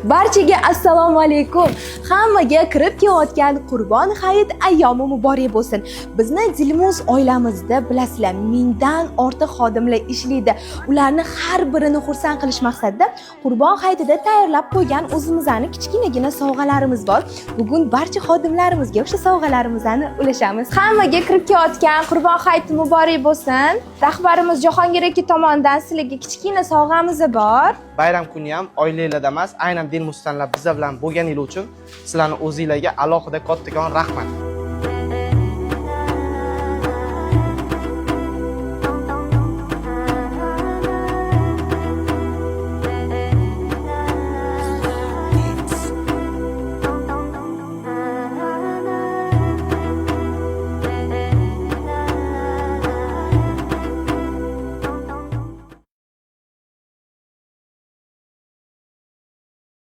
Barchaga assalomu alaykum. Hammaga kirib kelayotgan Qurbon hayit ayyomi muborak bo'lsin. Bizni Dilmuz oilamizda bilasizlar, mingdan ortiq xodimlar ishlaydi. Ularni har birini xursand qilish maqsadida Qurbon hayitida tayyorlab qo'ygan o'zimizning kichkinagina sovg'alarimiz bor. Bugun barcha xodimlarimizga o'sha sovg'alarimizni ulashamiz. Hammaga kirib kelayotgan Qurbon hayiti muborak bo'lsin. Rahbarimiz Jahongir aka tomonidan sizlarga kichkina sovg'amiz bor. Bayram kuni ham oilalarda emas, aynan Dilmuz tanlab bizlar bilan bo'lganingiz uchun sizlarni o'zingizlarga alohida kattakon rahmat.